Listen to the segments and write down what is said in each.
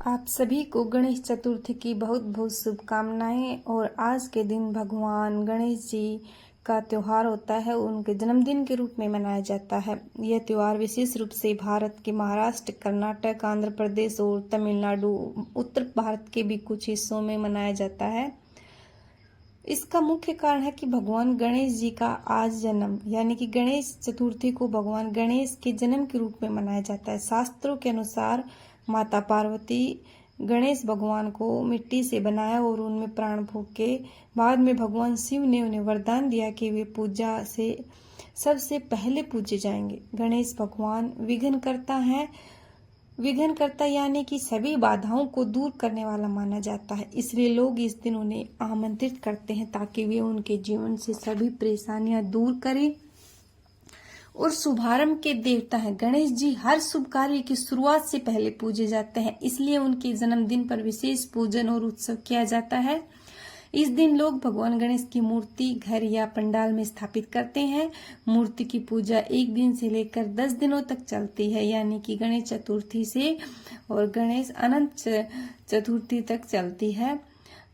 आप सभी को गणेश चतुर्थी की बहुत बहुत शुभकामनाएं। और आज के दिन भगवान गणेश जी का त्यौहार होता है, उनके जन्मदिन के रूप में मनाया जाता है। यह त्यौहार विशेष रूप से भारत के महाराष्ट्र, कर्नाटक, आंध्र प्रदेश और तमिलनाडु, उत्तर भारत के भी कुछ हिस्सों में मनाया जाता है। इसका मुख्य कारण है कि भगवान गणेश जी का आज जन्म, यानी कि गणेश चतुर्थी को भगवान गणेश के जन्म के रूप में मनाया जाता है। शास्त्रों के अनुसार माता पार्वती गणेश भगवान को मिट्टी से बनाया और उनमें प्राण फूंक के बाद में भगवान शिव ने उन्हें वरदान दिया कि वे पूजा से सबसे पहले पूजे जाएंगे। गणेश भगवान विघ्नकर्ता यानी कि सभी बाधाओं को दूर करने वाला माना जाता है। इसलिए लोग इस दिन उन्हें आमंत्रित करते हैं ताकि वे उनके जीवन से सभी परेशानियां दूर करें। और शुभारंभ के देवता हैं गणेश जी, हर शुभ कार्य की शुरुआत से पहले पूजे जाते हैं। इसलिए उनके जन्मदिन पर विशेष पूजन और उत्सव किया जाता है। इस दिन लोग भगवान गणेश की मूर्ति घर या पंडाल में स्थापित करते हैं। मूर्ति की पूजा 1 दिन से लेकर 10 दिनों तक चलती है, यानी कि गणेश चतुर्थी से और गणेश अनंत चतुर्थी तक चलती है।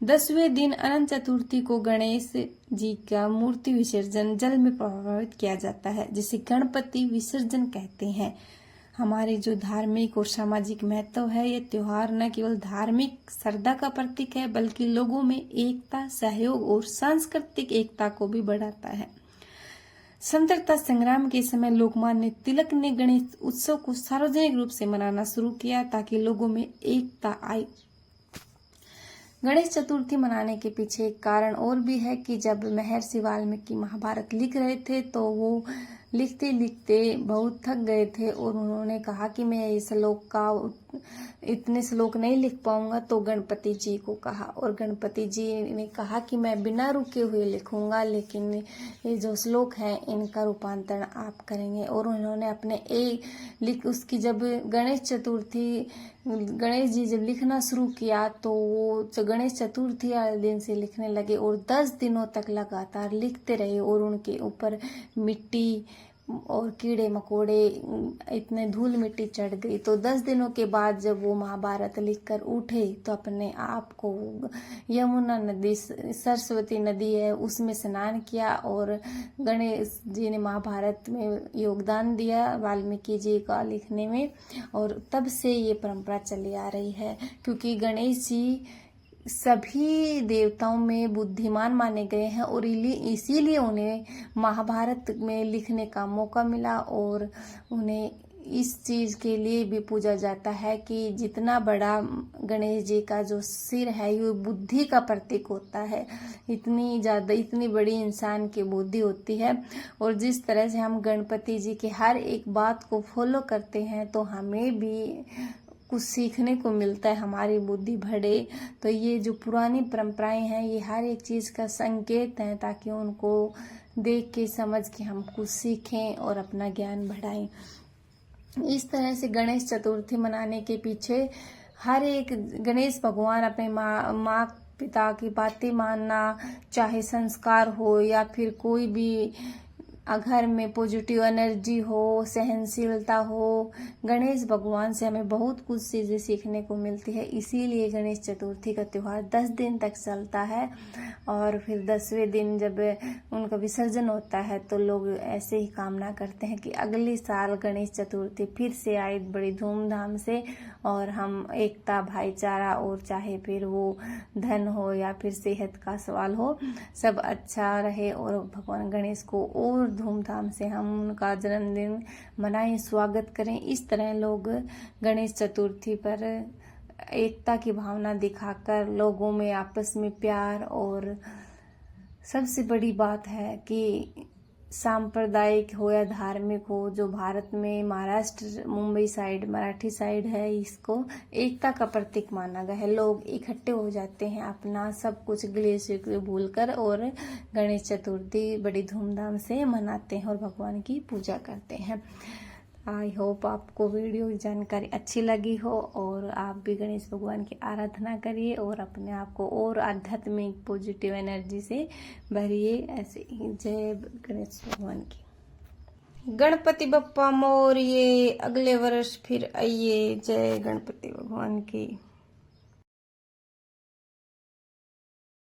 10वें दिन अनंत चतुर्थी को गणेश जी का मूर्ति विसर्जन जल में प्रभावित किया जाता है, जिसे गणपति विसर्जन कहते हैं। हमारे जो धार्मिक और सामाजिक महत्व है, ये त्योहार न केवल धार्मिक श्रद्धा का प्रतीक है, बल्कि लोगों में एकता, सहयोग और सांस्कृतिक एकता को भी बढ़ाता है। स्वतंत्रता संग्राम के समय लोकमान्य तिलक ने गणेश उत्सव को सार्वजनिक रूप से मनाना शुरू किया ताकि लोगों में एकता आए। गणेश चतुर्थी मनाने के पीछे एक कारण और भी है कि जब महर्षि वाल्मीकि महाभारत लिख रहे थे तो वो लिखते लिखते बहुत थक गए थे और उन्होंने कहा कि मैं इतने श्लोक नहीं लिख पाऊंगा, तो गणपति जी को कहा और गणपति जी ने कहा कि मैं बिना रुके हुए लिखूंगा, लेकिन ये जो श्लोक है इनका रूपांतरण आप करेंगे। और उन्होंने उसकी जब गणेश जी जब लिखना शुरू किया तो वो गणेश चतुर्थी वाले दिन से लिखने लगे और 10 दिनों तक लगातार लिखते रहे और उनके ऊपर मिट्टी और कीड़े मकोड़े, इतने धूल मिट्टी चढ़ गई। तो 10 दिनों के बाद जब वो महाभारत लिखकर उठे तो अपने आप को यमुना नदी, सरस्वती नदी है, उसमें स्नान किया और गणेश जी ने महाभारत में योगदान दिया वाल्मीकि जी का लिखने में। और तब से ये परंपरा चली आ रही है, क्योंकि गणेश जी सभी देवताओं में बुद्धिमान माने गए हैं और इसीलिए उन्हें महाभारत में लिखने का मौका मिला। और उन्हें इस चीज के लिए भी पूजा जाता है कि जितना बड़ा गणेश जी का जो सिर है ये बुद्धि का प्रतीक होता है। इतनी बड़ी इंसान की बुद्धि होती है और जिस तरह से हम गणपति जी के हर एक बात को फॉलो करते हैं तो हमें भी कुछ सीखने को मिलता है, हमारी बुद्धि बढ़े। तो ये जो पुरानी परंपराएं हैं ये हर एक चीज का संकेत है ताकि उनको देख के समझ के हम कुछ सीखें और अपना ज्ञान बढ़ाएं। इस तरह से गणेश चतुर्थी मनाने के पीछे हर एक गणेश भगवान अपने माँ पिता की बातें मानना, चाहे संस्कार हो या फिर कोई भी घर में पॉजिटिव एनर्जी हो, सहनशीलता हो, गणेश भगवान से हमें बहुत कुछ चीजें सीखने को मिलती है। इसीलिए गणेश चतुर्थी का त्योहार 10 दिन तक चलता है और फिर 10वें दिन जब उनका विसर्जन होता है तो लोग ऐसे ही कामना करते हैं कि अगले साल गणेश चतुर्थी फिर से आए बड़ी धूमधाम से और हम एकता, भाईचारा और चाहे फिर वो धन हो या फिर सेहत का सवाल हो, सब अच्छा रहे और भगवान गणेश को और धूमधाम से हम उनका जन्मदिन मनाएं, स्वागत करें। इस तरह लोग गणेश चतुर्थी पर एकता की भावना दिखाकर लोगों में आपस में प्यार, और सबसे बड़ी बात है कि सांप्रदायिक हो या धार्मिक हो, जो भारत में महाराष्ट्र, मुंबई साइड, मराठी साइड है, इसको एकता का प्रतीक माना गया है। लोग इकट्ठे हो जाते हैं अपना सब कुछ गिले शिकवे भूलकर और गणेश चतुर्थी बड़ी धूमधाम से मनाते हैं और भगवान की पूजा करते हैं। आई होप आपको वीडियो की जानकारी अच्छी लगी हो और आप भी गणेश भगवान की आराधना करिए और अपने आप को और आध्यात्मिक पॉजिटिव एनर्जी से भरिए। ऐसे ही जय गणेश भगवान की। गणपति बप्पा मोरये, अगले वर्ष फिर आइए। जय गणपति भगवान की।